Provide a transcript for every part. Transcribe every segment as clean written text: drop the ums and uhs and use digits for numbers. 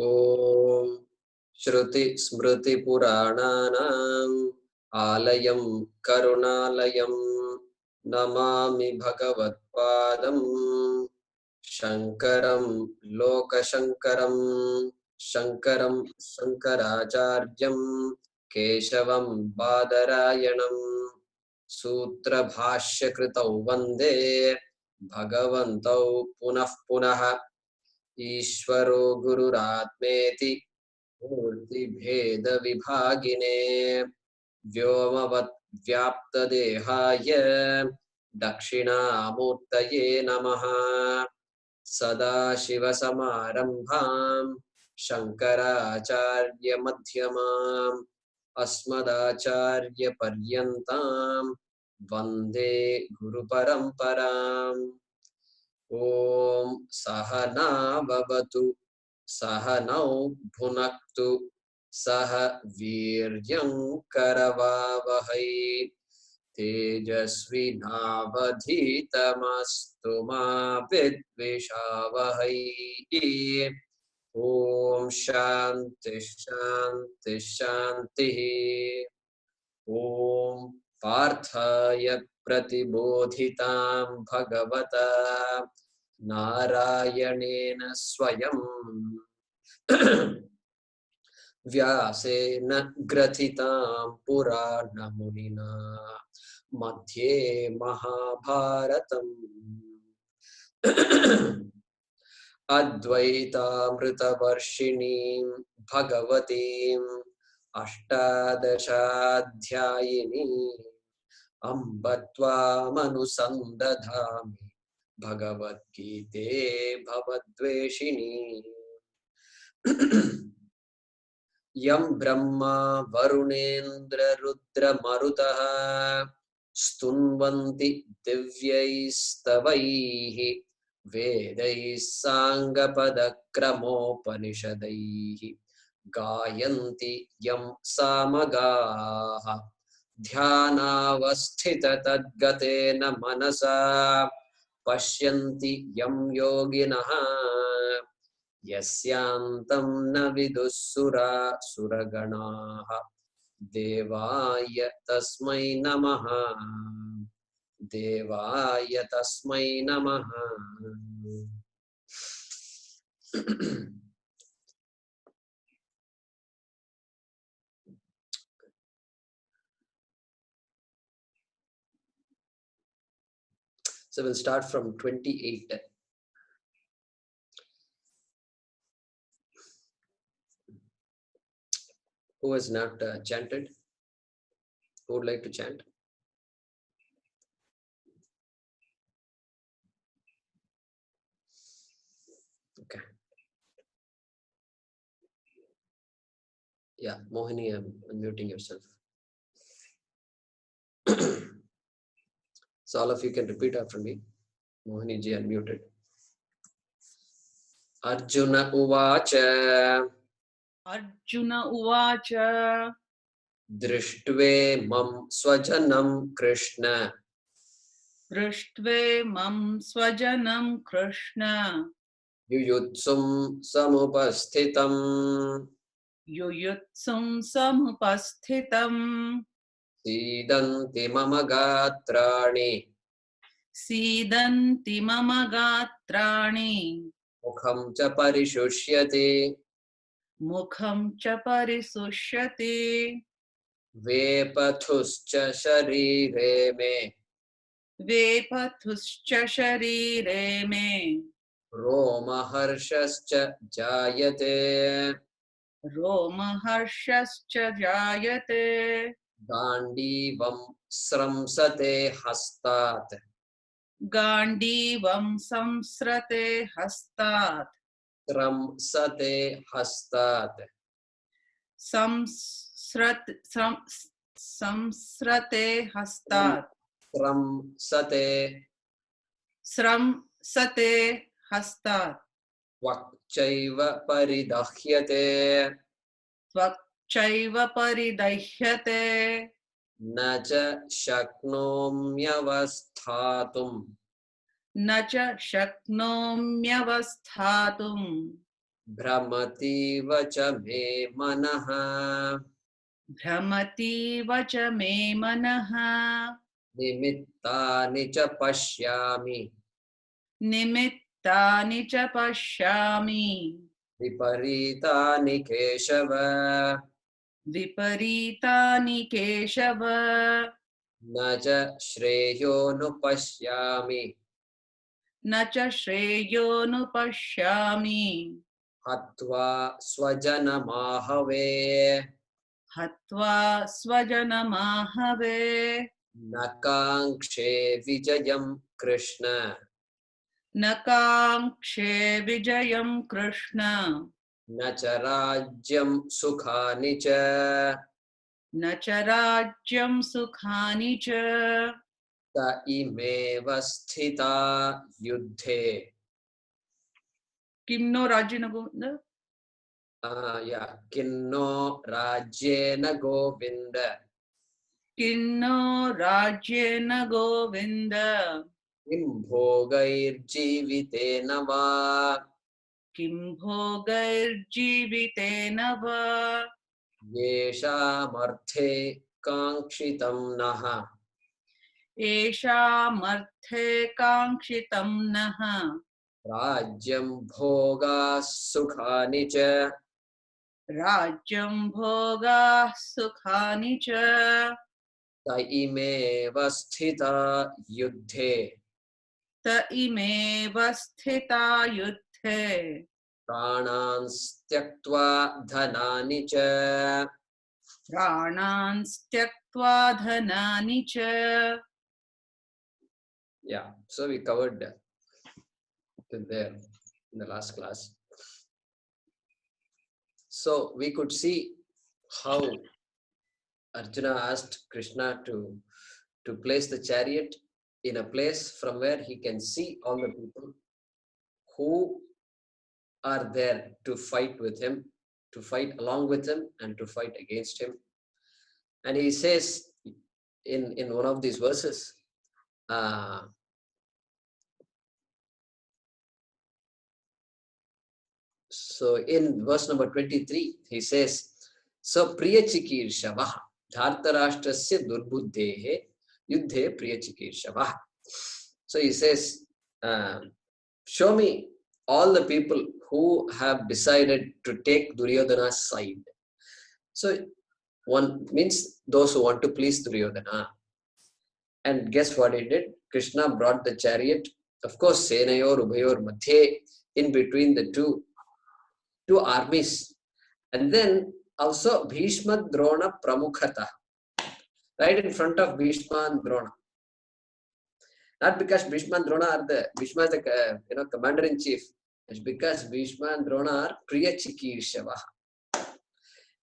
ॐ श्रुति स्मृति पुराणानाम् आलयं करुणालयं नमामि भगवत्पादं शङ्करं लोकशङ्करं शङ्करं शङ्कराचार्यं केशवं बादरायणं सूत्रभाष्यकृतौ वन्दे भगवन्तौ पुनः पुनः ईश्वरो गुरुरात्मेति मूर्तिभेदविभागिने व्योमवत् व्याप्तदेहाय दक्षिणामूर्तये नमः सदाशिवसमारम्भां शङ्कराचार्यमध्यमाम् अस्मदाचार्यपर्यन्तां वन्दे गुरुपरम्पराम् ॐ सहना भवतु सहनौ भुनक्तु सह वीर्यं करवावहै तेजस्विनावधीतमस्तु मा विद्विषावहै ॐ शान्ति शान्ति शान्तिः ॐ पार्थाय प्रतिबोधितां भगवता नारायणेन स्वयं व्यासेन ग्रथितां पुराणमुनिना मध्ये महाभारतम् अद्वैतामृतवर्षिणीं भगवतीम् अष्टादशाध्यायिनीम् अम्ब त्वामनुसन्दधामि भगवद्गीते भवद्वेषिणी यं ब्रह्मा वरुणेन्द्ररुद्रमरुतः स्तुन्वन्ति दिव्यैस्तवैः वेदैः साङ्गपदक्रमोपनिषदैः गायन्ति यं सामगाः ध्यानावस्थिततद्गतेन मनसा पश्यन्ति यं योगिनः यस्यान्तं न विदुःसुरासुरगणाः देवाय तस्मै नमः देवाय तस्मै नमः So we'll start from 28. Who has not chanted? Who would like to chant? Okay. Yeah, Mohini, I'm unmuting yourself. So all of you can repeat after me. Mohini ji unmuted. Arjuna uvacha. Arjuna uvacha. Drishtve mam swajanam Krishna. Drishtve mam swajanam Krishna. Yuyutsum samupasthitam. Yuyutsum samupasthitam. Sidanti mama gatrani. Sidanti mama gatrani. Mukham cha parishushyati. Mukham cha parisushyati. Vepathuscha sharire me. Vepathuscha sharire me. Romaharshascha jayate. Romaharshascha jayate. Gandivam sramsate hastat. Gandivam samsrate hastat. Sramsate hastat. Samsrate hastat. Sramsate hastat. Vakchaiva paridahyate. Vakchaiva paridahyate. Nacha shaknomyavasthatum. Nacha shaknomyavasthatum. Brahmati vacha me manaha. Bhramati vacha me manaha. Nimittani cha pashyami. Nimittani cha pashyami. Viparitani keshava. Viparitani keshava. Na cha shreyo nupashyami. Na cha shreyo nupashyami. Hatva swajanamahave. Hatva swajanamahave. Nakankshe vijayam Krishna. Nakankshe vijayam Krishna. Nacharajyam sukhani cha. Nacharajyam sukhani cha. Ta imeva sthita yuddhe. Kim no rajyena govinda? Yeah. Kinno rajyena govinda. Kinno rajyena govinda. Kim bhogair jivitena va. Kim bhogair jivitena va. Yeshamarthe kankshitam naha. Eshamarthe kankshitam naha. Rajyam bhoga sukhani cha. Rajyam bhoga sukhani cha. Ta imeva sthita yuddhe. Ta imeva sthita yuddhe. Pranan tyaktva dhanani cha. Pranan tyaktva dhanani cha. Yeah, so we covered till there in the last class. So we could see how Arjuna asked Krishna to place the chariot in a place from where he can see all the people who are there to fight with him, to fight along with him, and to fight against him. And he says in one of these verses, so in verse number 23, he says, so priyachikirshavah DhritarAshTrasya durbuddhehe yuddhe priyachikirshavah. So he says, show me all the people who have decided to take Duryodhana's side. So one means those who want to please Duryodhana. And guess what he did? Krishna brought the chariot. Of course, Senayor, Ubhayor, Madhye, in between the two armies. And then also Bhishma Drona Pramukhata, right in front of Bhishma and Drona. Not because Bhishma and Drona are Bhishma is the commander in chief. It's because Bhishma and Drona are Priya Chikirshava.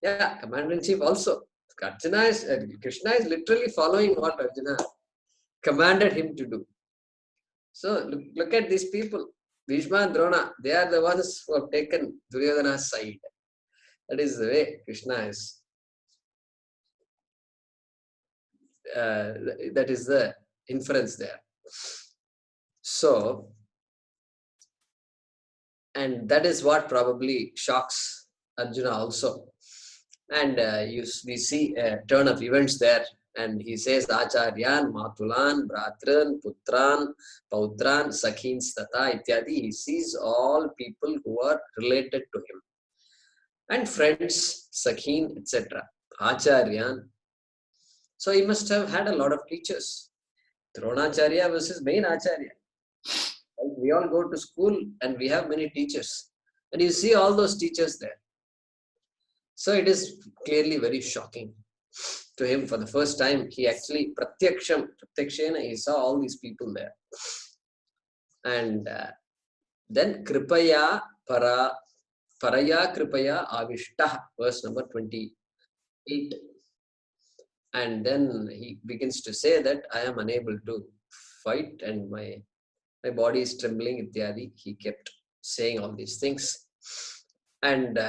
Yeah, commander in chief also. Krishna is literally following what Arjuna commanded him to do. So look at these people. Bhishma and Drona, they are the ones who have taken Duryodhana's side. That is the way Krishna is. That is the inference there. So, and that is what probably shocks Arjuna also. And we see a turn of events there. And he says, Acharyan, Matulan, Bratran, Putran, Pautran, Sakhin, Stata, Ityadi. He sees all people who are related to him. And friends, Sakhin, etc. Acharyan. So he must have had a lot of teachers. Dronacharya was his main Acharya. We all go to school and we have many teachers. And you see all those teachers there. So it is clearly very shocking to him. For the first time, he actually, Pratyakshena, he saw all these people there. And then Kripaya Paraya Kripaya Avishtah, verse number 28. And then he begins to say that I am unable to fight and my body is trembling, ityadi. He kept saying all these things. And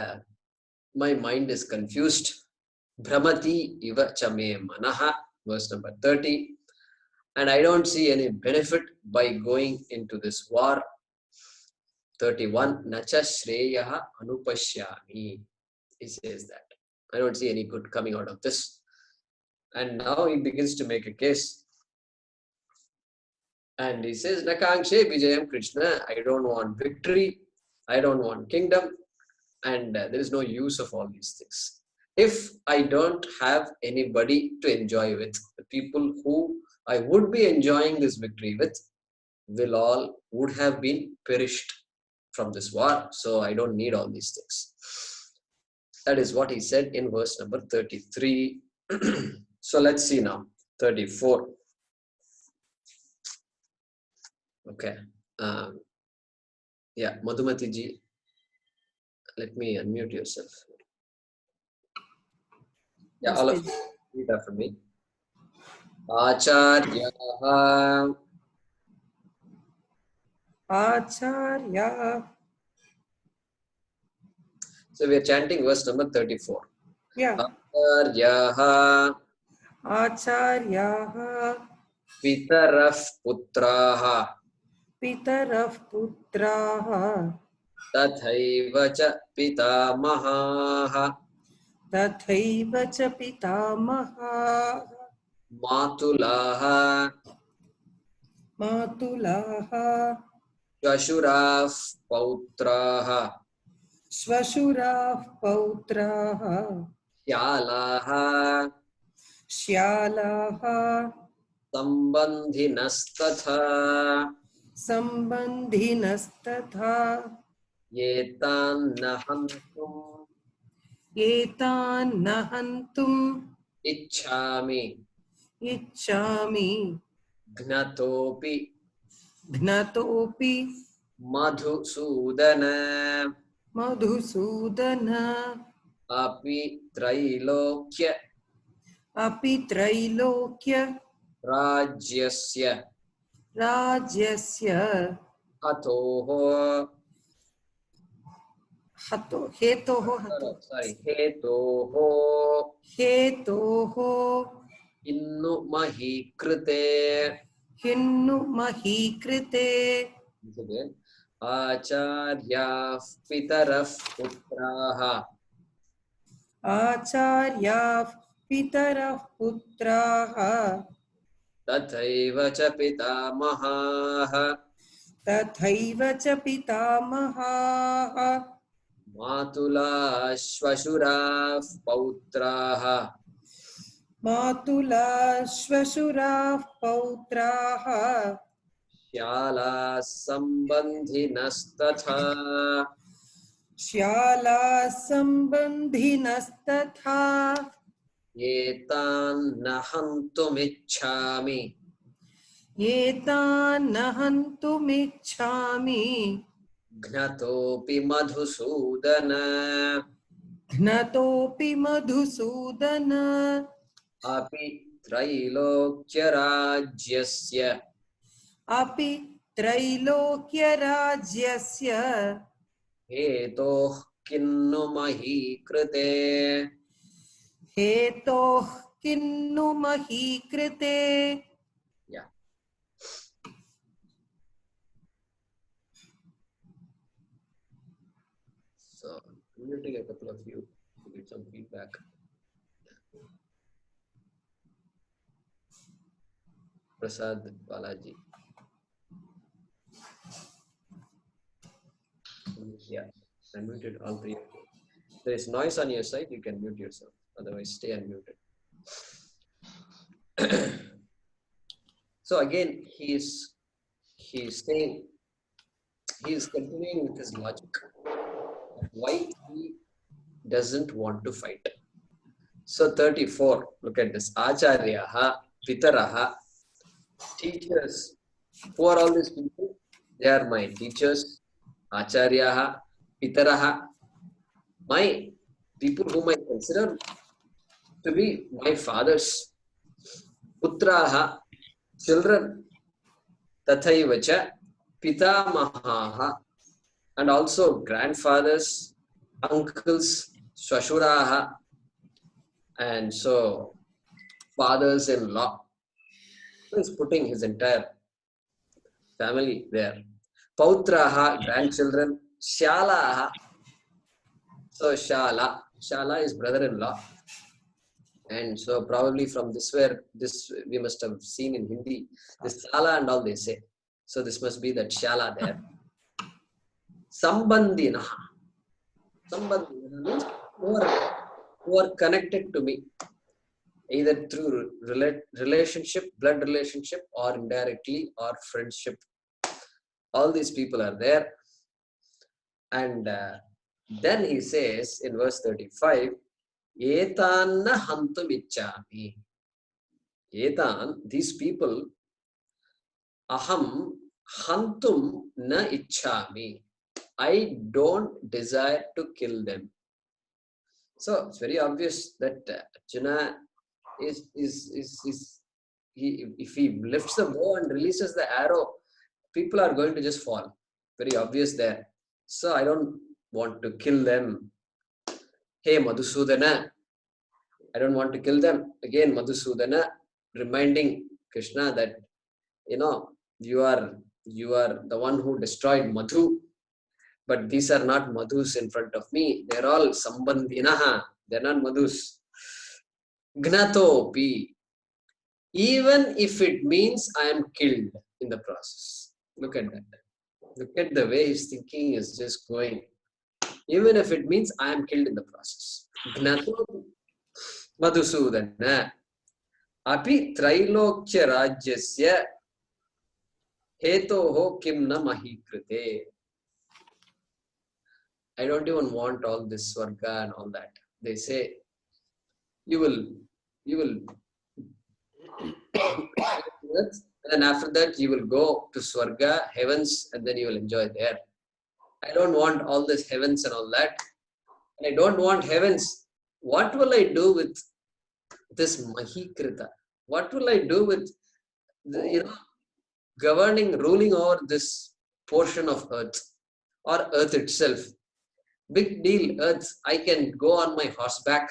my mind is confused. Bhramati iva chame manaha, verse number 30. And I don't see any benefit by going into this war. 31. Nacha Shreyaha Anupashyami. He says that. I don't see any good coming out of this. And now he begins to make a case. And he says, Nakangshe Vijayam Krishna. I don't want victory. I don't want kingdom. And there is no use of all these things. If I don't have anybody to enjoy with, the people who I would be enjoying this victory with would have been perished from this war. So I don't need all these things. That is what he said in verse number 33. So let's see now. 34. Okay. Yeah, Madhumati ji, let me unmute yourself. Yeah, all of you, read after me. Acharyaha. Acharya. So we are chanting verse number 34. Yeah. Acharyaha. Acharyaha. Pitaraf putraha. Pitaraf putraha. Tathaiva cha pitamahaha. Tathaiva cha pitamaha. Matulaha. Matulaha. Shashuraf pautraha. Swashuraf pautraha. Syalaha. Shyalaha. Sambandhinastatha. Sambandhinastatha. Yetan nahantum. Etan nahantum. Ichhami. Ichchami. Gnatopi. Gnatopi. Madhusudana. Madhusudana. Api trailokya. Api trailokya. Rajyasya. Rajyasya. Hatoho. Hetoho. Hetoho. Hetoho. Innu mahikrite. Hinnu mahikrite. Again. Acharya pitaraf putraha. Acharya pitarah putraha. Tathaiva cha pitamahaha. Tathaiva cha pitamahaha. Matula shvashuraf pautraha. Matula shvashurah pautraha. Shyala sambandhinastatha. Shyala sambandhinastatha. Yetan nahantumichhami. Yetan nahantumichhami. Gnatopi madhusudana. Gnatopi madhusudana. Api trailokya rajyasya. Api trailokya rajyasya. Hetoh kinnu mahikrite. Hetoh kinnu mahikrite. Yeah. So, I'm muting a couple of you to get some feedback. Prasad Balaji. Yeah, I muted all three. If there is noise on your side, you can mute yourself. Otherwise, stay unmuted. So again, he's saying, he's continuing with his logic. Why he doesn't want to fight. So 34, look at this. Acharyaha, Pitaraha, teachers. Who are all these people? They are my teachers. Acharyaha, Pitaraha, my people whom I consider to be my fathers. Putraha, children. Tathaivacha, Pitamahaha, and also grandfathers, uncles, Swashuraha, and so fathers-in-law. He's putting his entire family there. Pautraha, grandchildren. Shalaha. So Shala is brother-in-law. And so probably from this we must have seen in Hindi, this Sala and all they say. So this must be that Shala there. Sambandhinaha. Sambandhinaha means who are connected to me, either through relationship, blood relationship, or indirectly, or friendship. All these people are there. And then he says in verse 35, Etanna hantum ichchami. Etan, these people, aham hantum na ichchami. I don't desire to kill them. So it's very obvious that Arjuna if he lifts the bow and releases the arrow, people are going to just fall. Very obvious there. So I don't want to kill them. Hey Madhusudana, I don't want to kill them. Again, Madhusudana reminding Krishna that you are the one who destroyed Madhu, but these are not Madhus in front of me. They're all Sambandhinaha. They're not Madhus. Gnatopi. Even if it means I am killed in the process. Look at that. Look at the way his thinking is just going. Even if it means I am killed in the process. Gnatopi. Madhusudana. Api Trailokya Rajyasya Hetoho Kimna Mahikrite. I don't even want all this Swarga and all that. They say, you will and after that you will go to Swarga, heavens, and then you will enjoy there. I don't want all this heavens and all that. And I don't want heavens. What will I do with this Mahikrita? What will I do with ruling over this portion of earth or earth itself? Big deal, earth. I can go on my horseback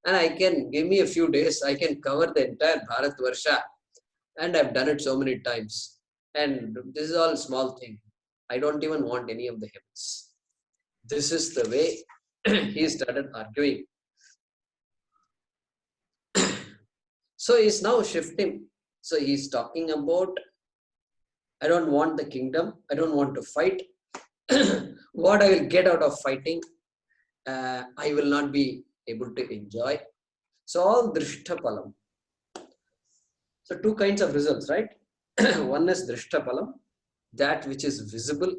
and I can give me a few days. I can cover the entire Bharat Varsha, and I've done it so many times. And this is all small thing. I don't even want any of the heavens. This is the way he started arguing. So he's now shifting. So he's talking about, I don't want the kingdom. I don't want to fight. What I will get out of fighting, I will not be able to enjoy. So all Dhrishtapalam. So two kinds of results, right? One is Dhrishtapalam, that which is visible,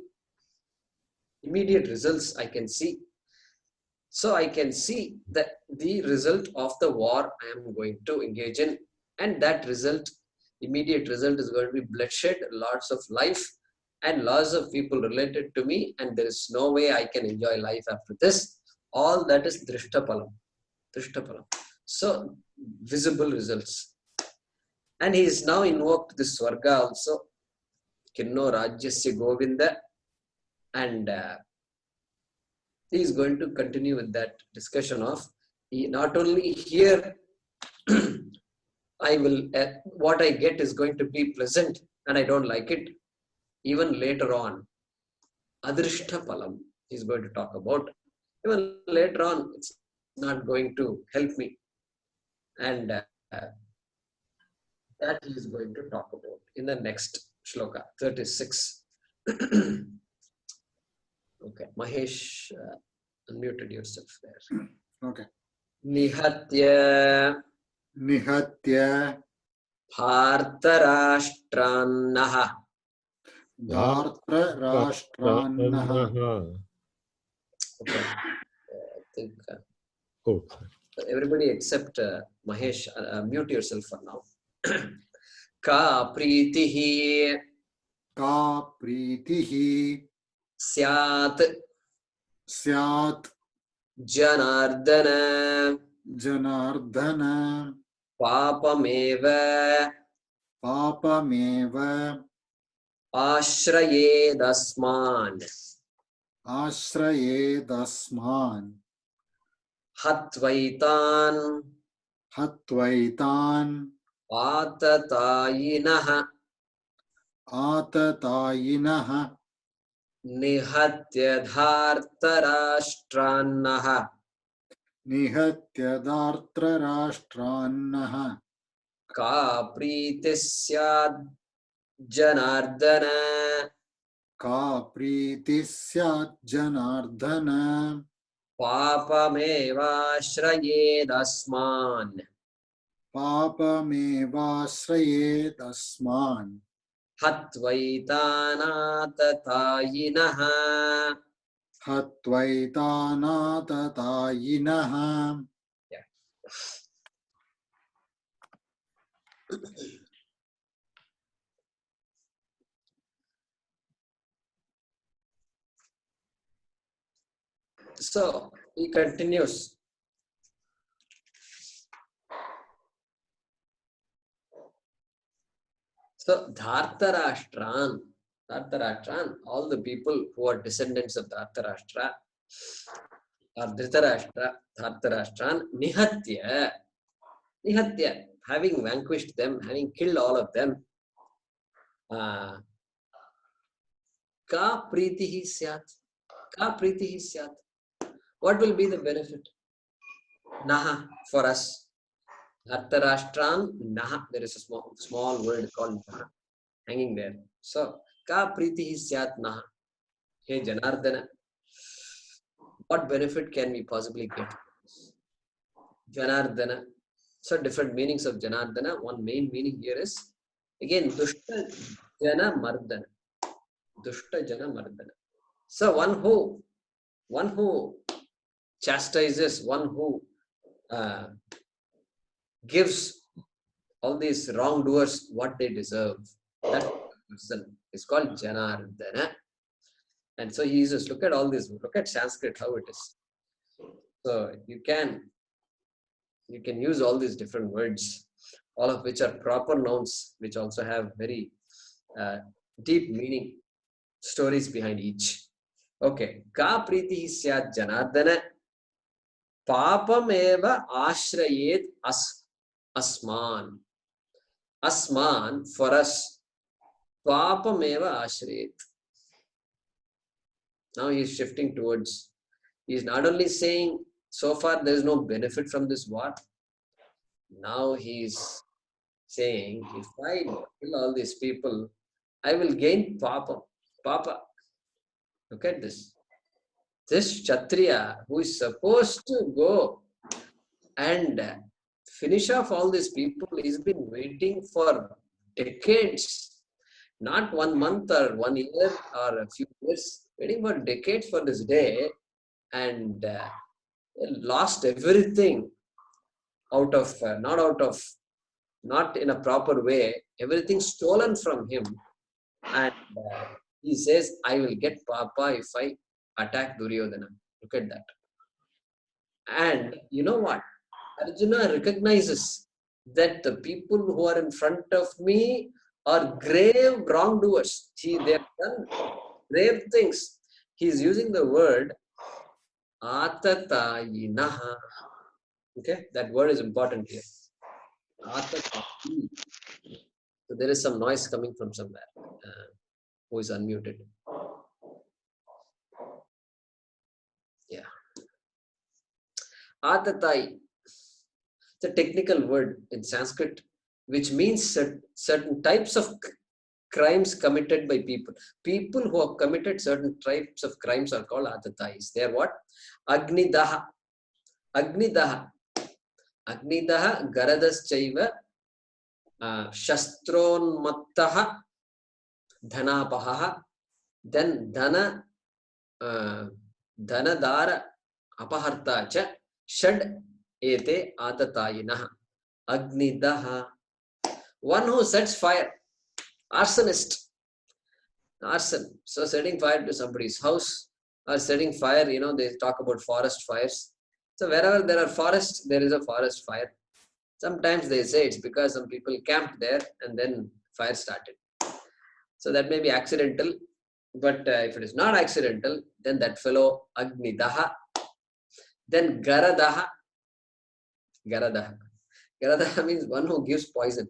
immediate results I can see. So I can see that the result of the war I am going to engage in, and that result, immediate result, is going to be bloodshed, lots of life, and lots of people related to me, and there is no way I can enjoy life after this. All that is Dhrishtapalam. Dhrishtapalam. So visible results. And he is now invoked this Swarga also. Kinno Rajyasya Govinda. And he is going to continue with that discussion of not only here what I get is going to be pleasant and I don't like it. Even later on, Adrishtapalam is going to talk about. Even later on, it's not going to help me. And that he is going to talk about in the next shloka, 36. Okay, Mahesh, unmuted yourself there. Okay. Nihatya DhritarAshTrannaha. DhritarAshTrannaha. Okay. I think everybody except Mahesh, mute yourself for now. Ka pritihi syat Janardana papameva ashrayedasman hatvaitan atatayinaha Nihatya dhartarashtrannah Nihatya dhartarashtrannah. ka priti syad janardana Ka priti syat janardhana. papamevashrayedasman Papamevashrayedasman. Hatvaitanatatayinas. Hatvaitanatatayinas. Yeah. So he continues. So DhritarAshTra, all the people who are descendants of DhritarAshTra or DhritarAshTra, DhritarAshTra, Nihatya, having vanquished them, having killed all of them, ka pritihi syat, ka pritihi syat. What will be the benefit? Naha, for us. DhritarAshTra, naha, there is a small word called naha hanging there. So, ka pritihi syat naha. Hey Janardana, what benefit can we possibly get? Janardana. So different meanings of Janardana. One main meaning here is again Dushta Jana Mardana. Dushta Jana Mardana. So one who chastises, one who gives all these wrongdoers what they deserve. That person is called Janardana. And so he uses, look at all this, look at Sanskrit, how it is. So you can use all these different words, all of which are proper nouns, which also have very deep meaning, stories behind each. Okay. Ka priti syat janardana papam eva ashrayet asman. Asman, for us, papam eva ashrayet. Now he is shifting towards, he is not only saying so far there is no benefit from this war. Now he is saying, if I kill all these people, I will gain papa. Papa. Look at this. This Kshatriya who is supposed to go and finish off all these people, he's been waiting for decades. Not 1 month or 1 year or a few years, waiting for decades for this day, and lost everything out of, not in a proper way, everything stolen from him. And he says, I will get Papa if I attack Duryodhana. Look at that. And you know what? Arjuna recognizes that the people who are in front of me are grave wrongdoers. They have done grave things. He is using the word atatayinaha. Okay, that word is important here. Atatayi. So there is some noise coming from somewhere. Who is unmuted? Yeah. Atatai. It's a technical word in Sanskrit which means certain types of crimes committed by people. People who have committed certain types of crimes are called atatais. They are what? Agnidaha. Agnidaha. Agnidaha garadaschaiva shastronmattaha dhanapaha. Then dhana dhanadara apaharta cha shad ete atatayinah. Agnidaha. One who sets fire. Arsonist. Arson. So setting fire to somebody's house or setting fire, they talk about forest fires. So wherever there are forests, there is a forest fire. Sometimes they say it's because some people camped there and then fire started. So that may be accidental. But if it is not accidental, then that fellow Agnidaha. Then Garadaha. Garadaha. Garadaha means one who gives poison.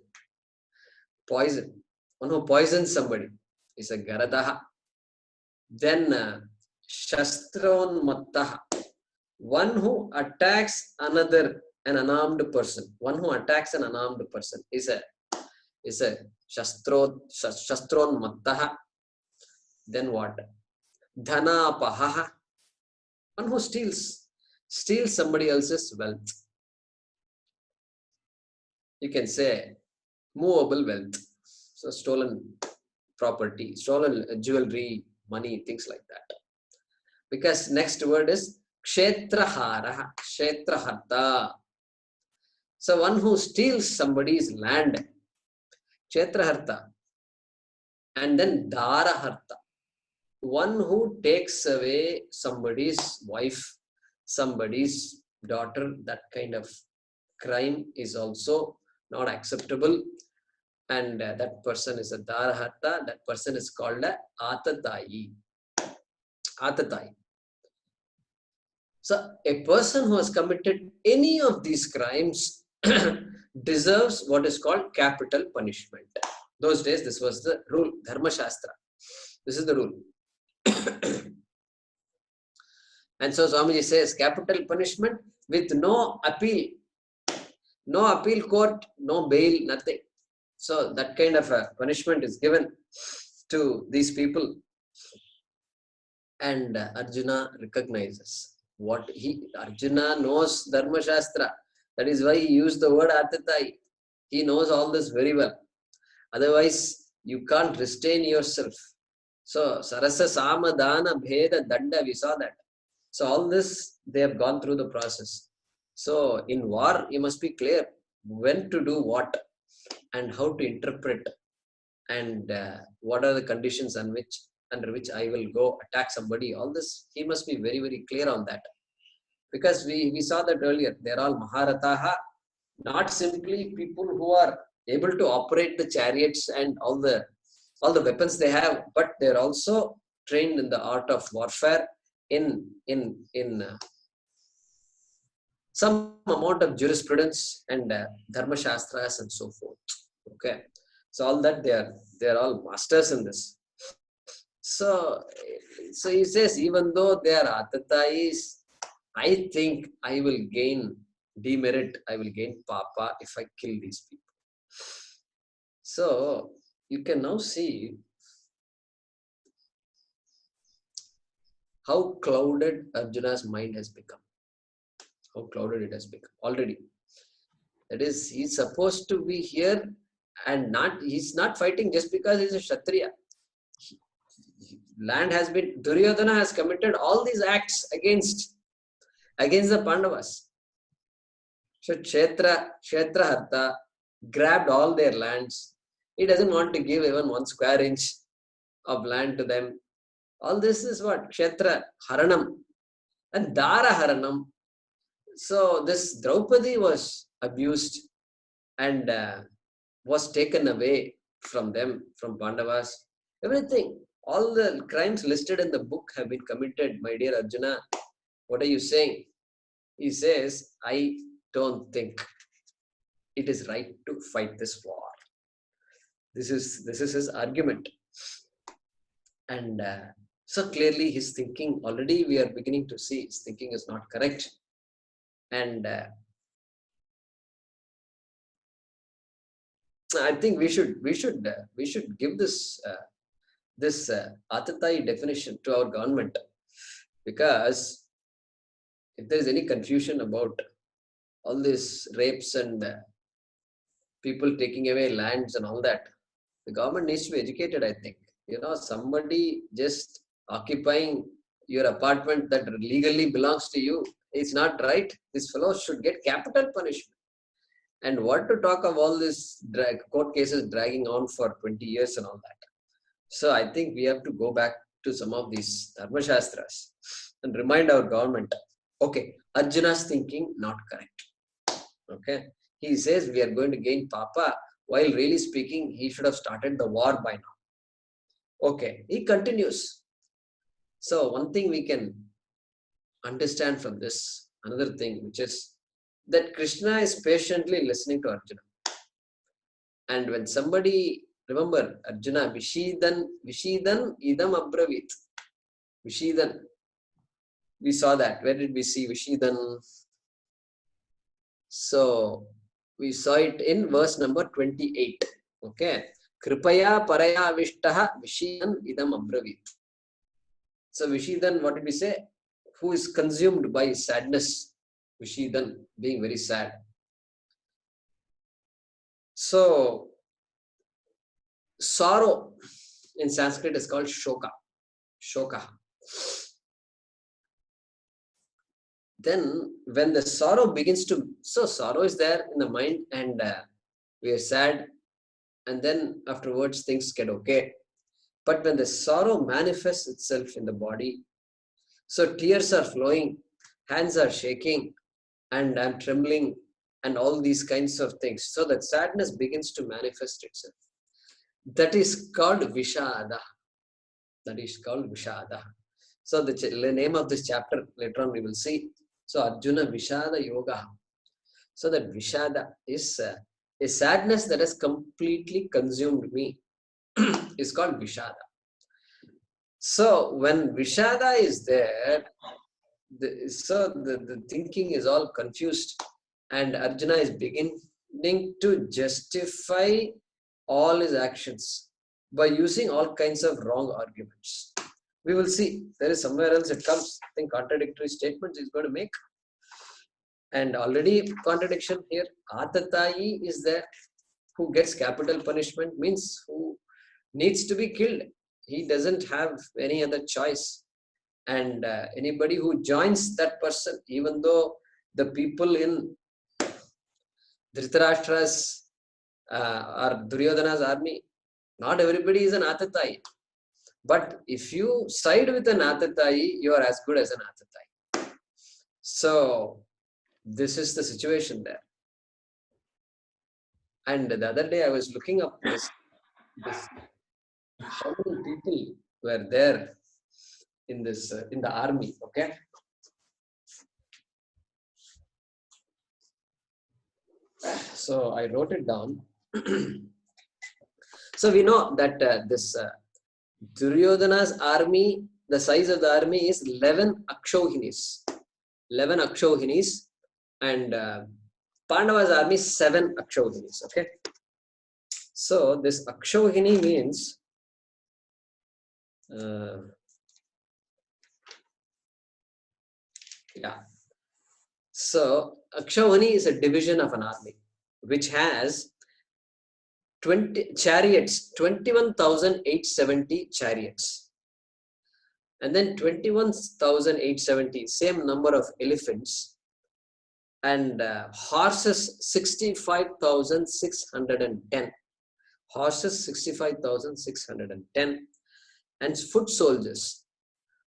Poison. One who poisons somebody is a Garadaha. Then Shastron Mattaha, one who attacks an unarmed person. One who attacks an unarmed person is a Shastron Mattaha. Then what? Dhanapaha, one who steals somebody else's wealth. You can say movable wealth. So stolen property, stolen jewelry, money, things like that. Because next word is kshetrahara, kshetraharta. So one who steals somebody's land, kshetraharta. And then daraharta, one who takes away somebody's wife, somebody's daughter. That kind of crime is also not acceptable. And that person is a daraharta. That person is called a atatayi. Atatai. So a person who has committed any of these crimes deserves what is called capital punishment. Those days, this was the rule, DhritarAshTra. This is the rule. And so Swamiji says capital punishment with no appeal court, no bail, nothing. So that kind of a punishment is given to these people. And Arjuna recognizes what Arjuna knows DhritarAshTra. That is why he used the word Atatai. He knows all this very well. Otherwise, you can't restrain yourself. So Sarasa Sama Dana Bheda Danda, we saw that. So all this, they have gone through the process. So in war, you must be clear when to do what and how to interpret, and what are the conditions under which I will go attack somebody. All this, he must be very, very clear on that. Because we saw that earlier. They're all Maharataha, not simply people who are able to operate the chariots and all the weapons they have, but they're also trained in the art of warfare in some amount of jurisprudence and dharmashastras and so forth. Okay, so all that they are all masters in this. So he says, even though they are atatais, I think I will gain demerit, I will gain papa if I kill these people. So you can now see how clouded Arjuna's mind has become. How clouded it has become already. That is, he's supposed to be here and he's not fighting just because he's a Kshatriya. Land has been, Duryodhana has committed all these acts against the Pandavas. So Kshetraharta grabbed all their lands. He doesn't want to give even 1 square inch of land to them. All this is what? Kshetra Haranam and Dara Haranam. So this Draupadi was abused and was taken away from them, from Pandavas. Everything, all the crimes listed in the book have been committed, my dear Arjuna. What are you saying? He says, I don't think it is right to fight this war. This is his argument. And so clearly his thinking, already we are beginning to see his thinking is not correct. And I think we should give this Atatai definition to our government, because if there is any confusion about all these rapes and people taking away lands and all that, the government needs to be educated, I think. Somebody just occupying your apartment that legally belongs to you, it's not right. This fellow should get capital punishment. And what to talk of all this court cases dragging on for 20 years and all that. So I think we have to go back to some of these dharmashastras and remind our government, okay, Arjuna's thinking not correct. Okay, he says we are going to gain papa, while really speaking, he should have started the war by now. Okay, he continues. So one thing we can understand from this, another thing, which is that Krishna is patiently listening to Arjuna. And when somebody, remember, Arjuna, Vishidan idam abravit. Vishidan. We saw that. Where did we see Vishidan? So we saw it in verse number 28. Okay. Kripaya paraya vishtaha vishidan idam abravit. So Vishidan, what did we say? Who is consumed by sadness. Vishidan, being very sad. So sorrow in Sanskrit is called shoka. Shoka. Then when the sorrow begins to, so sorrow is there in the mind and we are sad, and then afterwards things get okay. But when the sorrow manifests itself in the body, so tears are flowing, hands are shaking, and I'm trembling, and all these kinds of things. So that sadness begins to manifest itself. That is called Vishada. That is called Vishada. So the name of this chapter, later on we will see. So Arjuna Vishada Yoga. So that Vishada is a sadness that has completely consumed me is called Vishada. So when Vishada is there, the thinking is all confused, and Arjuna is beginning to justify all his actions by using all kinds of wrong arguments. We will see. There is somewhere else it comes. I think contradictory statements is going to make. And already contradiction here. Atatayi is there, who gets capital punishment, means who needs to be killed. He doesn't have any other choice. And anybody who joins that person, even though the people in DhritarAshTra's or Duryodhana's army, not everybody is an Atatayi. But if you side with an Atatayi, you are as good as an Atatayi. So this is the situation there. And the other day I was looking up this how many people were there in this in the army. Okay. So I wrote it down. So we know that this Duryodhana's army, the size of the army is 11 Akshohinis. 11 Akshohinis, and Pandava's army 7 Akshohinis. Okay. So this Akshohini means So Akshohini is a division of an army which has 20 chariots, 21,870 chariots, and then 21,870, same number of elephants, and horses 65,610. Horses 65,610, and foot soldiers.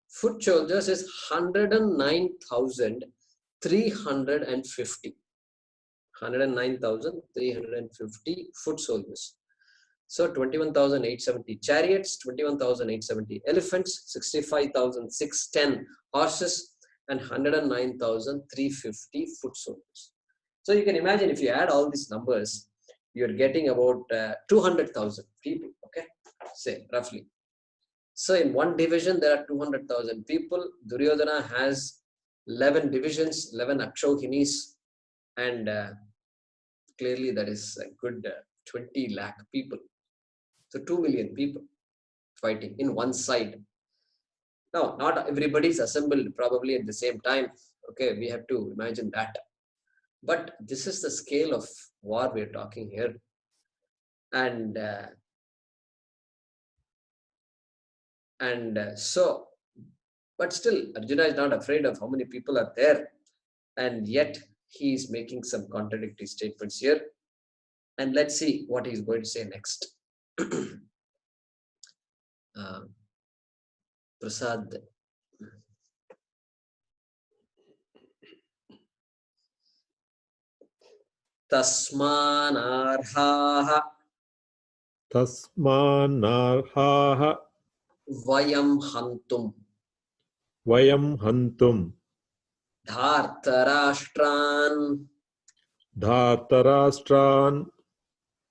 Foot soldiers is 109,350. 109,350 foot soldiers. So 21,870 chariots, 21,870 elephants, 65,610 horses, and 109,350 foot soldiers. So you can imagine if you add all these numbers, you're getting about 200,000 people, okay, say roughly. So in one division, there are 200,000 people. Duryodhana has 11 divisions, 11 Akshohinis, and clearly that is a good 20 lakh people. So 2 million people fighting in one side. Now, not everybody is assembled probably at the same time. Okay, we have to imagine that. But this is the scale of war we're talking here. And so, but still, Arjuna is not afraid of how many people are there. And yet, he is making some contradictory statements here. And let's see what he's going to say next. Prasad. Tasmanarhaha. Tasmanarhaha. Vayam hantum. Vayam hantum. DhritarAshTran. DhritarAshTran.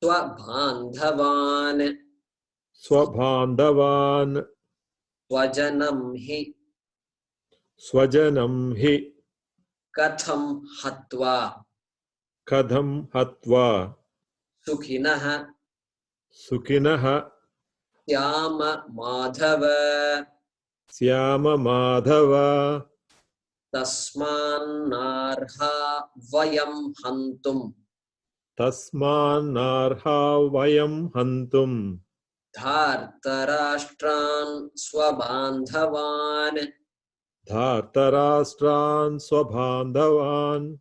Swabandhavan. Swabandhavan. Swajanam hi. Swajanam hi katham hatva kadham hatva sukhinah Sukinaha syama madhava Syama Madhava tasmannarha vayam hantum Tasmanarha Vayam Hantum DhritarAshTran swabandhavan Dhartarashtran Swabandhavan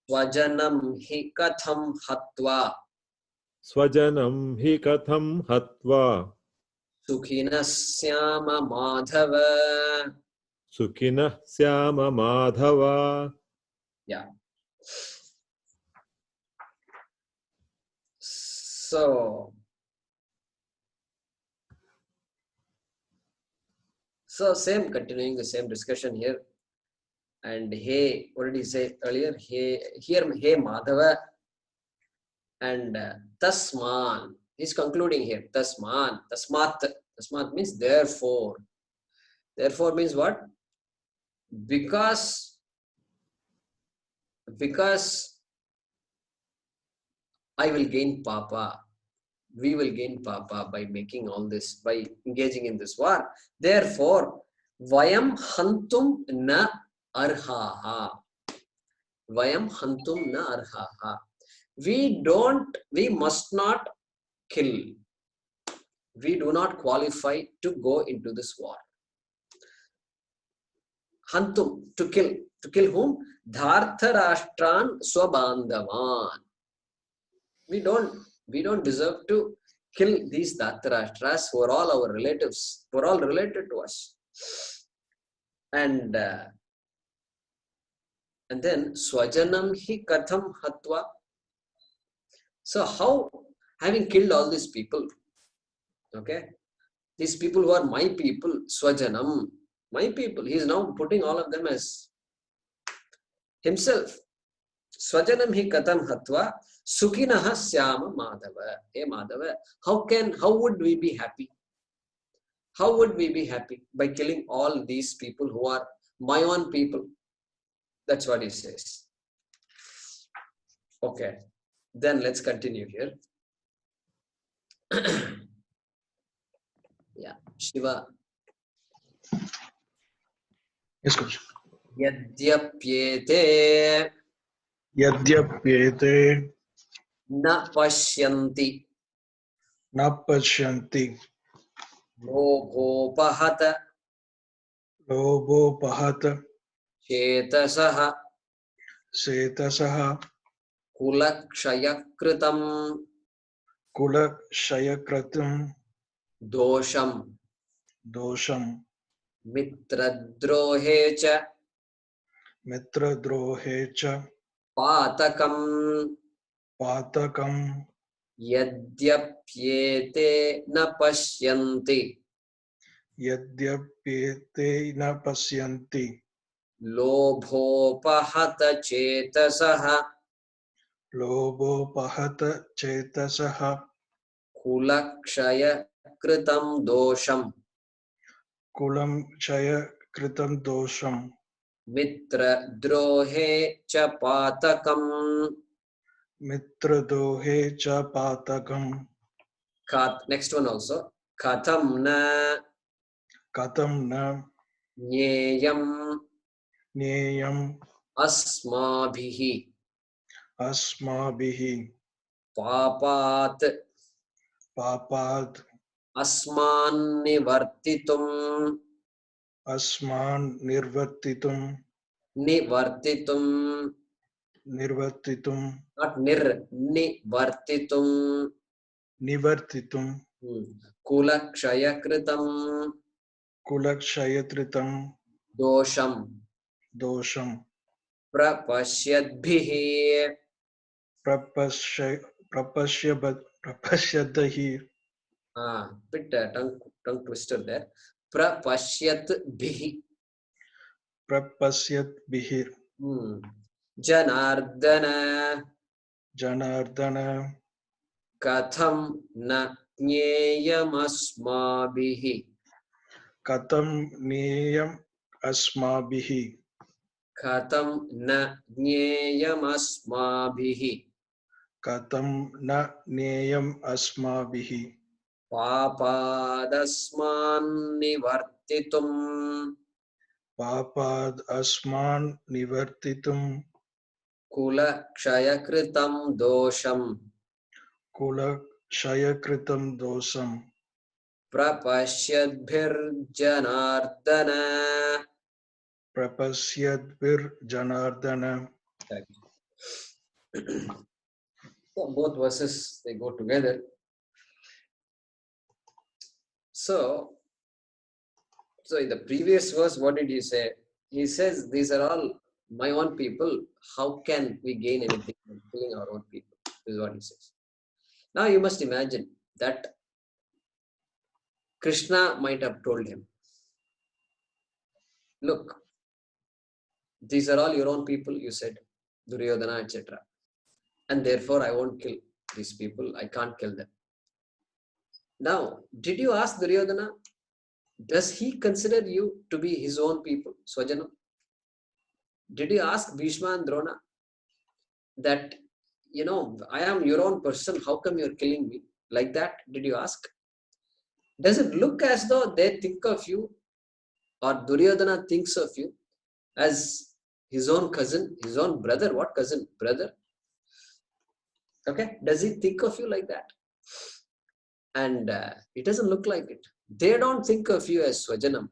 swajanam hi katham hatva Swajanam hi katham hatva sukhinah syama madhava. Sukinah Syama Madhava. Yeah. So same, continuing the same discussion here. And hey, what did he say earlier? Hey, here, hey Madhava and Tasman. He's concluding here. Tasman. Tasmat means therefore. Therefore means what? Because I will gain Papa. We will gain Papa by making all this, by engaging in this war. Therefore, Vayam Hantum na Arhaha. Vayam Hantum na Arhaha. We must not kill. We do not qualify to go into this war. Hantum, to kill. To kill whom? DhritarAshTran swabandhavan. We don't deserve to kill these DhritarAshtras who are all our relatives, who are all related to us. And then Swajanam hi katham hatva. So how, having killed all these people, okay, these people who are my people, Swajanam, my people, he is now putting all of them as himself. Swajanam hi katham hatva sukinaha syama madhava. Hey Madhava, how would we be happy? How would we be happy by killing all these people who are my own people? That's what he says. Okay, then let's continue here. Yeah, Shiva. Yes, Coach. Yadyapyete Yadyapyete na pashyanti napashyanti lobhopahata lobopahata chetasaha setasaha kulakshayakritam kula shayakratam dosham dosham mitradrohe cha mitra drohe cha patakam patakam yadyapyete na pashyanti yadyapyete na pasyanti lobhopahata chetasaha lobopahata chetasaha kulakshayakritam dosham kulam shayakritam dosham mitradrohe cha patakam. mitra dohe cha patakam Next one also. Katham na katam na nyeyam neyam asmabhihi asmabihi papat papat asman nivartitum asman nirvartitum not nivartitum nivartitum kulakshayakritam kulakshayatritam dosham dosham prapashyadbhihi. prapasyadahi Bit tongue twister there. Prapashyadbhihi. prapasyadbihir Janardana janardana katham na jneyam asmabhihi katam neyam asmabihi. Katham na jneyam asmabhihi. Katham na neyam asmabihi. Papadasman nivartitum. Papad asman nivartitum. Kula kshayakritam dosham. Kula shayakritam dosam. Prapashyadbhir Prapasyadvir janardana. So both verses, they go together. So in the previous verse, what did he say? He says, these are all my own people. How can we gain anything from killing our own people? This is what he says. Now you must imagine that Krishna might have told him, look, these are all your own people, you said, Duryodhana, etc. And therefore I won't kill these people. I can't kill them. Now, did you ask Duryodhana, does he consider you to be his own people, Swajana? Did you ask Bhishma and Drona that, I am your own person, how come you're killing me? Like that, did you ask? Does it look as though they think of you, or Duryodhana thinks of you as his own cousin, his own brother? What cousin? Brother? Okay, does he think of you like that? And it doesn't look like it. They don't think of you as Swajanam.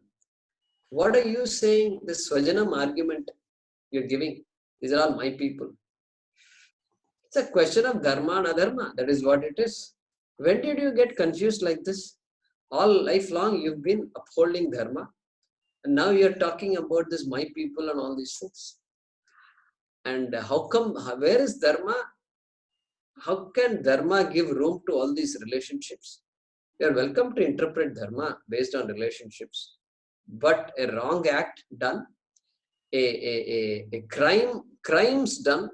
What are you saying? The Swajanam argument you're giving, these are all my people. It's a question of dharma and adharma. That is what it is. When did you get confused like this? All lifelong you've been upholding dharma. And now you're talking about this my people and all these things. And how come, where is dharma? How can dharma give room to all these relationships? You are welcome to interpret dharma based on relationships. But a wrong act done, a crimes done,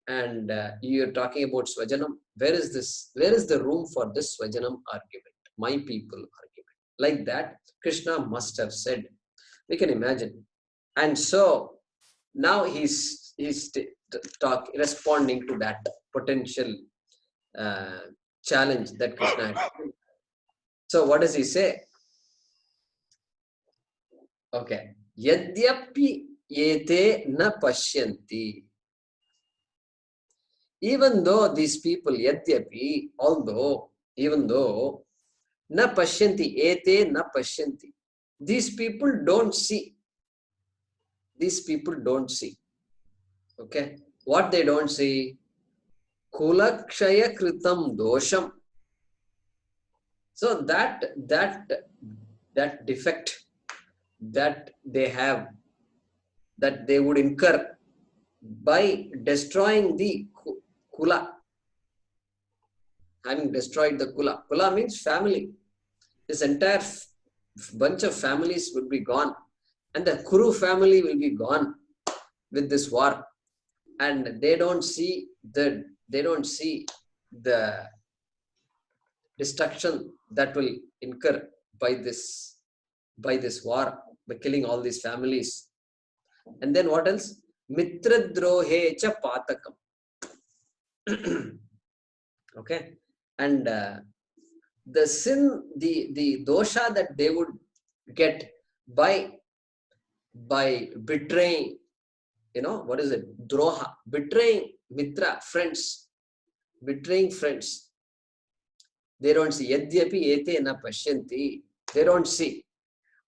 and you're talking about Swajanam. Where is this? Where is the room for this Swajanam argument? My people argument. Like that, Krishna must have said. We can imagine. And so now he's responding to that potential challenge that Krishna had. So what does he say? Okay. Yadyapi yete na pashyanti. Even though these people, yadyapi, even though, na pashyanti, ete na pashyanti. These people don't see. These people don't see. Okay. What they don't see? Kulakshaya kritam dosham. So that defect that they have, that they would incur by destroying the kula, having destroyed the kula. Kula means family. This entire bunch of families would be gone, and the Kuru family will be gone with this war. And they don't see the destruction that will incur by this war, by killing all these families. And then what else? Mitra drohe cha patakam. Okay. And the sin, the dosha that they would get by betraying, what is it? Droha. Betraying mitra, friends. Betraying friends. They don't see. Yadyapi ete na pashyanti. They don't see.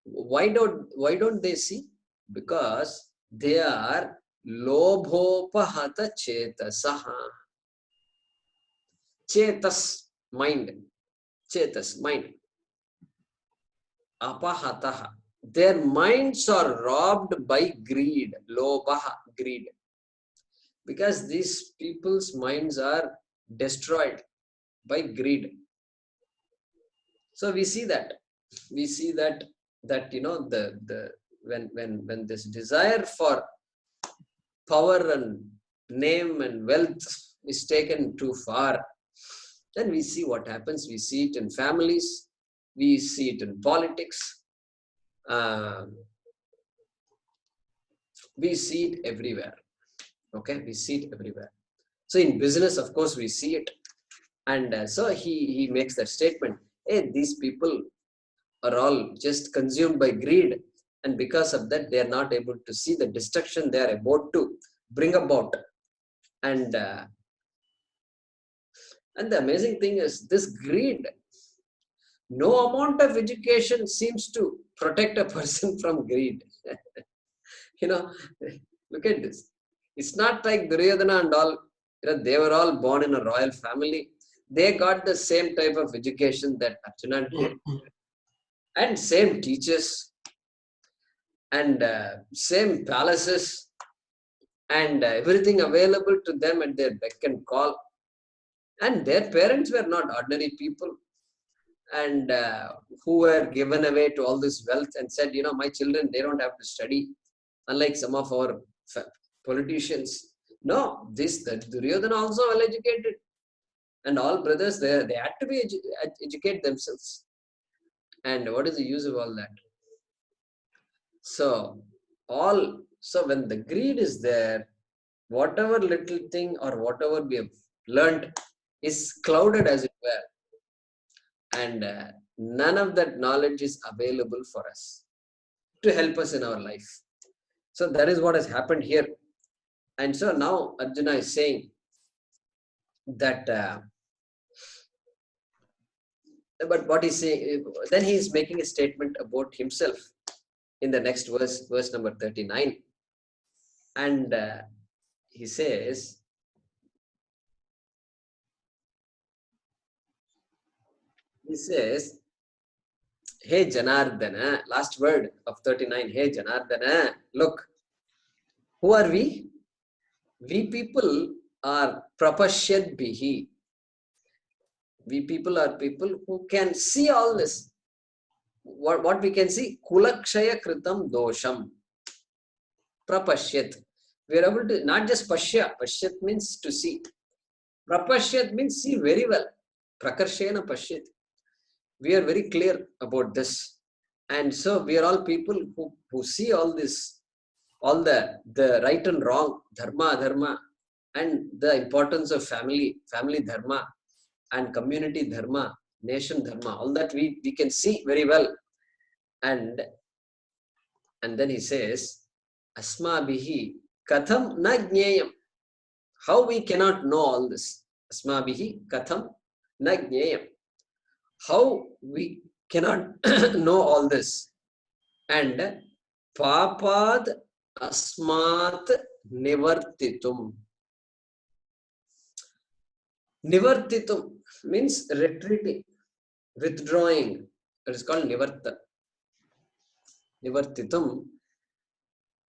Why don't they see? Because they are lobhopahata chetasaha. Chetas, mind. Chetas, mind. Apahataha. Their minds are robbed by greed. Lobaha, greed. Because these people's minds are destroyed by greed. So we see that when this desire for power and name and wealth is taken too far, then we see what happens. We see it in families, we see it in politics, We see it everywhere. Okay, we see it everywhere. So in business, of course, we see it. And so he makes that statement, hey, these people are all just consumed by greed. And because of that, they are not able to see the destruction they are about to bring about. And the amazing thing is this greed, no amount of education seems to protect a person from greed. Look at this. It's not like Duryodhana and all, they were all born in a royal family. They got the same type of education that Arjuna did, and same teachers, and same palaces, and everything available to them at their beck and call. And their parents were not ordinary people, and who were given away to all this wealth and said, my children, they don't have to study, unlike some of our politicians. No, the Duryodhana also well educated, and all brothers, they had to be educate themselves. And what is the use of all that? So when the greed is there, whatever little thing or whatever we have learned is clouded, as it were, and none of that knowledge is available for us to help us in our life. So that is what has happened here. And so now Arjuna is saying that, but what he's saying, then he is making a statement about himself in the next verse number 39. And he says, hey Janardana, last word of 39, hey Janardana, look, who are we? We people are prapashyad bihi. We people are people who can see all this. What we can see? Kulakshaya kritam dosham. Prapashyat. We are able to not just pashya. Pashyat means to see. Prapashyat means see very well. Prakarshena pashyat. We are very clear about this. And so we are all people who see all this, all the right and wrong, dharma, adharma, and the importance of family dharma, and community dharma, nation dharma, all that we can see very well. And then he says, Asmabihi katham na jneyam. How we cannot know all this? Asmabihi katham na jneyam. How we cannot know all this? And papad asmat nivartitum. Nivartitum means retreating, withdrawing. It is called nivarta. Nivartitum.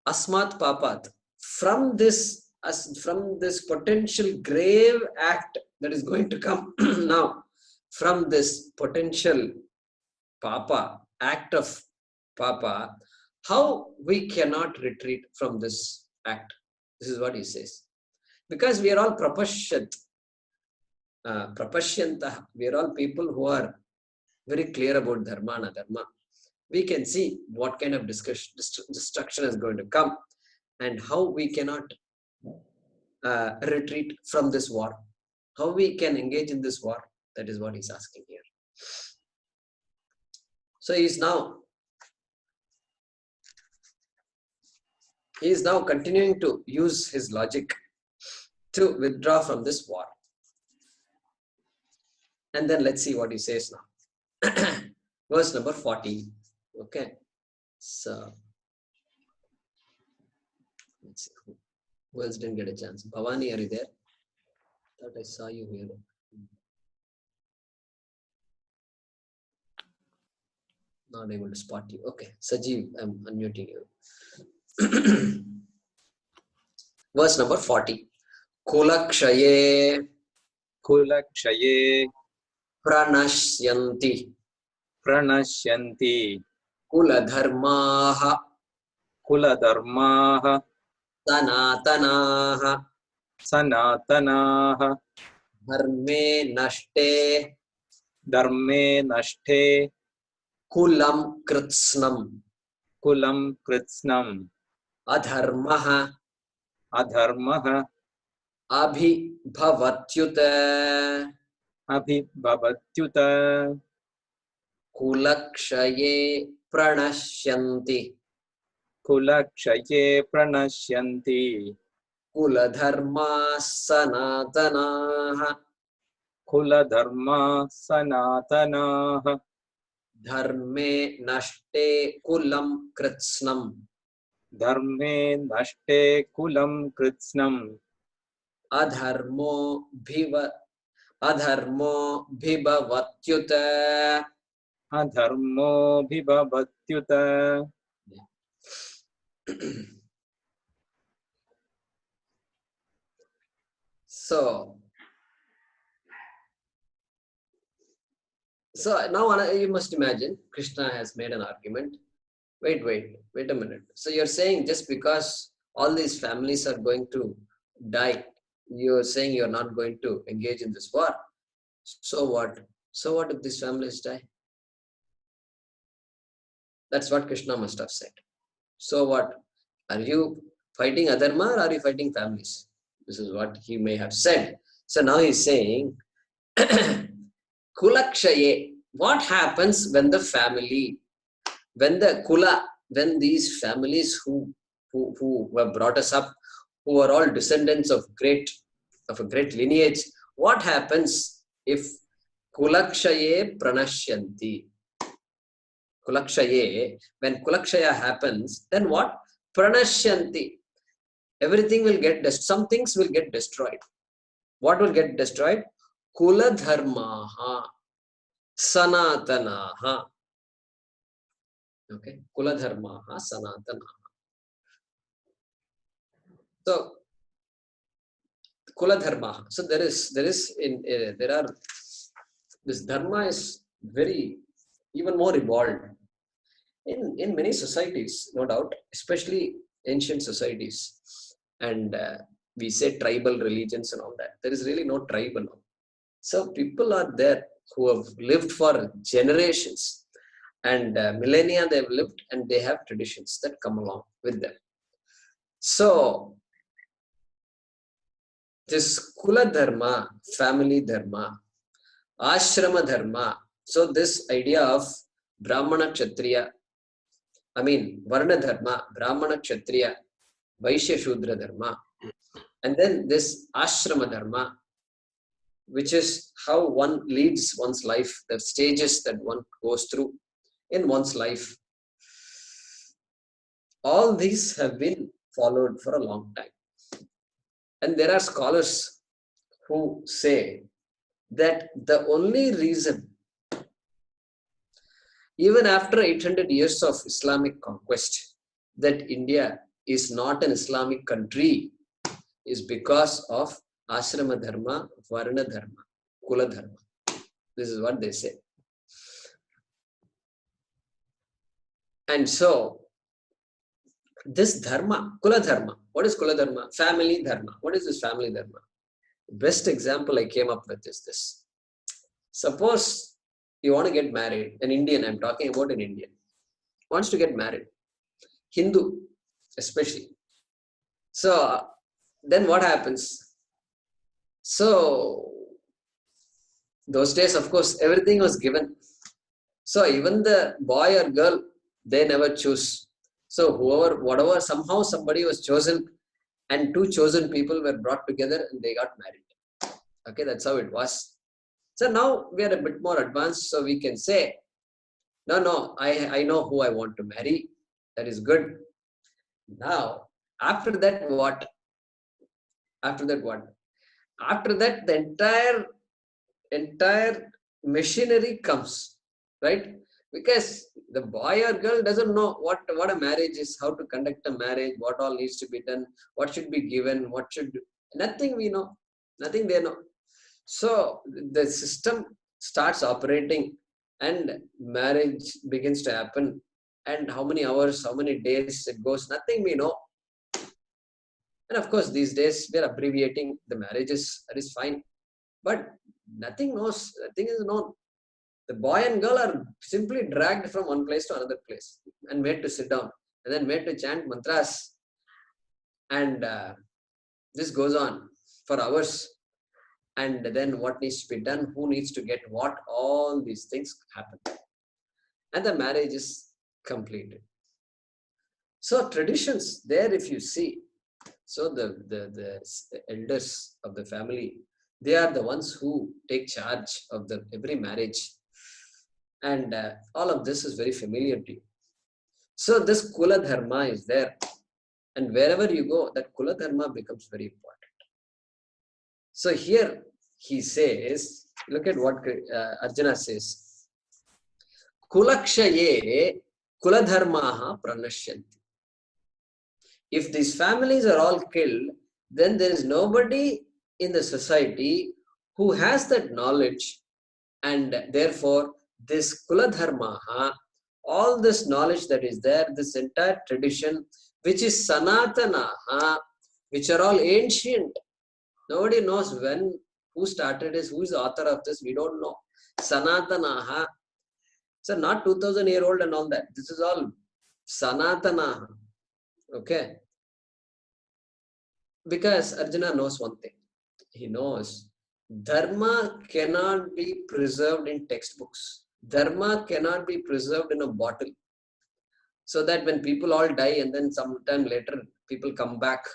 Asmat papat. From this potential grave act that is going to come now, from this potential papa, act of papa, how we cannot retreat from this act. This is what he says. Because we are all prapashyat. Prapashyantah. We are all people who are very clear about dharma and adharma. We can see what kind of destruction is going to come and how we cannot retreat from this war. How we can engage in this war. That is what he's asking here. So he is now continuing to use his logic to withdraw from this war. And then let's see what he says now. Verse number 40. Okay. So let's see. Who else didn't get a chance? Bhavani, are you there? Thought I saw you here. Not able to spot you. Okay. Sajeev, I'm unmuting you. Verse number 40. Kulakshaye pranashyanti kuladharmaha sanatanaha dharme nashte kulam kritsnam. Adharmaha. Adharmah Abhibhavatyuta. abhibhavatyuta Kulakshaye pranashyanti. kulakshaye pranashyanti Kuladharma sanatanaha. kuladharma sanatanaha Dharme nashte kulam kritsnam. dharme nashte kulam kritsnam Adharmo bhibhavatyuta. adharmo bhibhavatyuta. So now you must imagine Krishna has made an argument. Wait a minute. So you're saying just because all these families are going to die, you're saying you're not going to engage in this war. So what? So what if these families die? That's what Krishna must have said. So what? Are you fighting adharma or are you fighting families? This is what he may have said. So now he's saying, Kulakshaye. What happens when the family, when the kula, when these families who have brought us up, who are all descendants of a great lineage, what happens if kulakshaye pranashyanti? Kulakshaye, when kulakshaya happens, then what? Pranashyanti. Everything will get some things will get destroyed. What will get destroyed? Kula dharmaha sanatanaha. Okay, kula dharmaha sanatanaha. So kula dharmaha. So there are this dharma is very even more evolved in many societies, no doubt, especially ancient societies, and we say tribal religions and all that. There is really no tribal. So people are there who have lived for generations and millennia. They have lived and they have traditions that come along with them. So this kula dharma, family dharma, ashrama dharma. So this idea of Brahmana Kshatriya, Varna dharma, Brahmana Kshatriya, Vaishya Shudra dharma, and then this ashrama dharma, which is how one leads one's life, the stages that one goes through in one's life. All these have been followed for a long time. And there are scholars who say that the only reason, even after 800 years of Islamic conquest, that India is not an Islamic country is because of ashrama dharma, varna dharma, kula dharma. This is what they say. And so, this dharma, kula dharma, what is kula dharma? Family dharma. What is this family dharma? The best example I came up with is this. Suppose you want to get married, an Indian, I'm talking about an Indian, wants to get married, Hindu especially. So, then what happens? So, those days, of course, everything was given. So, even the boy or girl, they never choose. So, whatever, somehow somebody was chosen and two chosen people were brought together and they got married. Okay, that's how it was. So, now we are a bit more advanced, so we can say, no, I know who I want to marry. That is good. Now, after that, what? After that, what? After that, the entire machinery comes, right? Because the boy or girl doesn't know what a marriage is, how to conduct a marriage, what all needs to be done, what should be given, nothing we know, nothing they know. So the system starts operating and marriage begins to happen. And how many hours, how many days it goes, nothing we know. And of course, these days we are abbreviating the marriages, that is fine. But nothing is known. The boy and girl are simply dragged from one place to another place and made to sit down and then made to chant mantras And this goes on for hours. And then what needs to be done, who needs to get what, all these things happen. And the marriage is completed. So traditions there, if you see, so the elders of the family, they are the ones who take charge of every marriage. And all of this is very familiar to you. So this Kula Dharma is there. And wherever you go, that Kula Dharma becomes very important. So here he says, look at what Arjuna says. Kulakshaye Kuladharmaha pranashyanti. If these families are all killed, then there is nobody in the society who has that knowledge, and therefore this Kuladharmaha, all this knowledge that is there, this entire tradition, which is Sanatanaha, which are all ancient. Nobody knows who started this, who is the author of this, we don't know. Sanatanaha. So not 2000-year-old and all that. This is all Sanatanaha. Okay. Because Arjuna knows one thing. He knows Dharma cannot be preserved in textbooks. Dharma cannot be preserved in a bottle. So that when people all die and then sometime later people come back,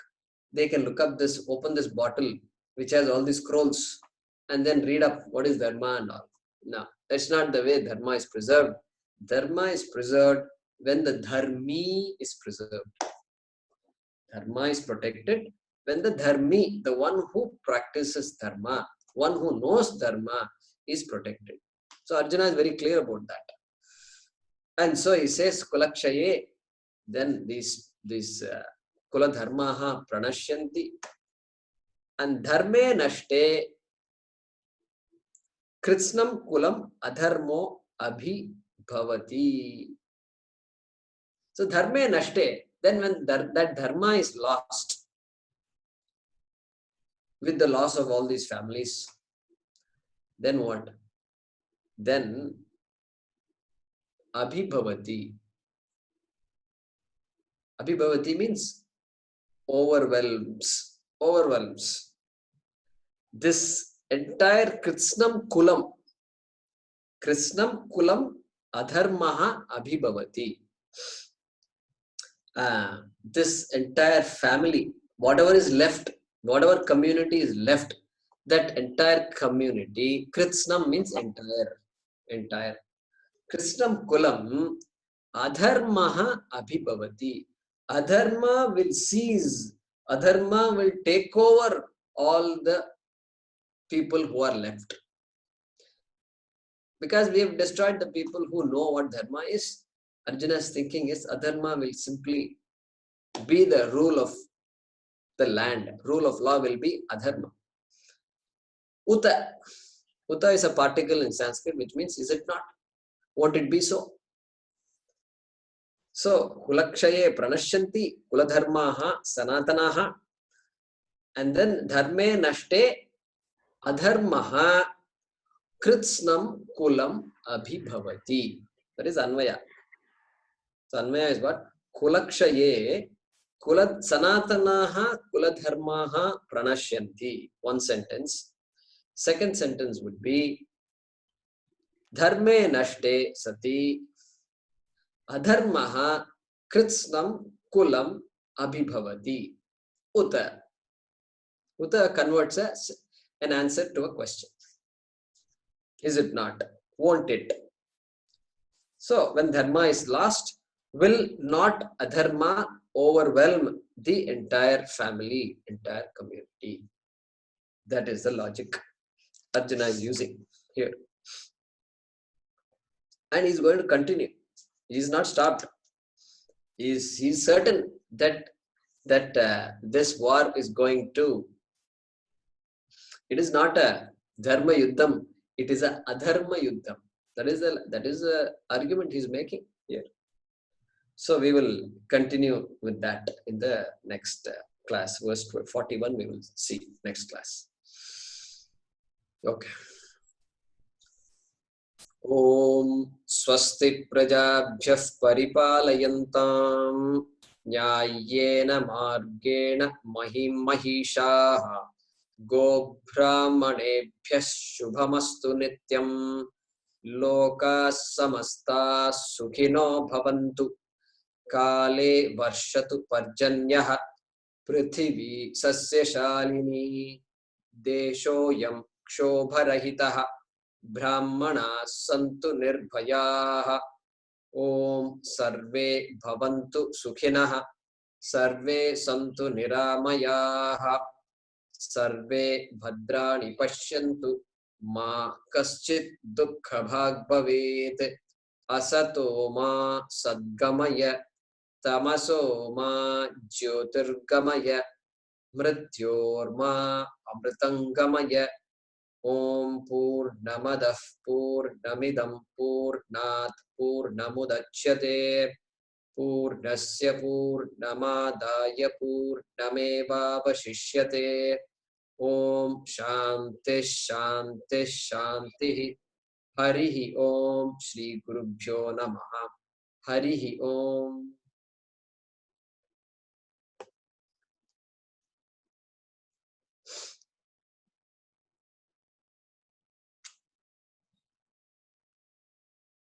they can look up this, open this bottle which has all these scrolls and then read up what is Dharma and all. No, that's not the way Dharma is preserved. Dharma is preserved when the Dharmi is preserved. Dharma is protected when the Dharmi, the one who practices Dharma, one who knows Dharma, is protected. So Arjuna is very clear about that. And so he says, Kulakshaye, then these Kula Dharmaha pranashyanti, and Dharme nashte Kritsnam Kulam Adharmo Abhibhavati. So Dharme nashte, then when that Dharma is lost, with the loss of all these families, then what? Then Abhibhavati. Abhibhavati means overwhelms. This entire Kritsnam Kulam Adharmaha Abhibhavati. This entire family, whatever is left, whatever community is left, that entire community, Kritsnam means entire. Kritsnam Kulam Adharmaha Abhibhavati. Adharma will cease. Adharma will take over all the people who are left. Because we have destroyed the people who know what Dharma is. Arjuna's thinking is Adharma will simply be the rule of the land. Rule of law will be Adharma. Uta. Uta is a particle in Sanskrit, which means, is it not? Won't it be so? So, Kulakshaye pranashyanti, Kuladharmaha sanatanaha, and then Dharme nashte Adharmaha Kritsnam Kulam Abhibhavati. That is Anvaya. So, Anvaya is what? Kulakshaye Sanatanaha Kuladharmaha pranashyanti. One sentence. Second sentence would be Dharme nashte sati Adharmaha Kritsnam Kulam Abhibhavati. Uta. Uta converts as an answer to a question. Is it not? Won't it? So, when Dharma is lost, will not Adharma overwhelm the entire family, entire community? That is the logic Arjuna is using here. And he's going to continue. He is not stopped. He's certain that this war is going to, it is not a Dharma Yuddham, it is a Adharma Yuddham. That is the argument he's making here. So we will continue with that in the next class. Verse 41 we will see next class. Okay. Om Swasti Prajabhyah Paripalayantam न्याय्येन मार्गेण महिं महिषाः गोब्राह्मणेभ्यः शुभमस्तु नित्यं लोकाः समस्ताः सुखिनो भवन्तु काले वर्षतु पर्जन्यः पृथिवी सस्यशालिनी देशोऽयं क्षोभरहितः ब्राह्मणाः सन्तु निर्भयाः ॐ सर्वे भवन्तु सुखिनः सर्वे सन्तु निरामयाः सर्वे भद्राणि पश्यन्तु मा कश्चित् दुःखभाग् भवेत् असतो मा सद्गमय तमसो मा ज्योतिर्गमय मृत्योर्मा अमृतङ्गमय ॐ पूर्णमदः पूर्णमिदं पूर्णात् पूर्णमुदच्यते पूर्णस्य पूर्णमादाय पूर्णमेवावशिष्यते ॐ शान्तिः शान्तिः शान्तिः हरिः ॐ श्री गुरुभ्यो नमः हरिः ॐ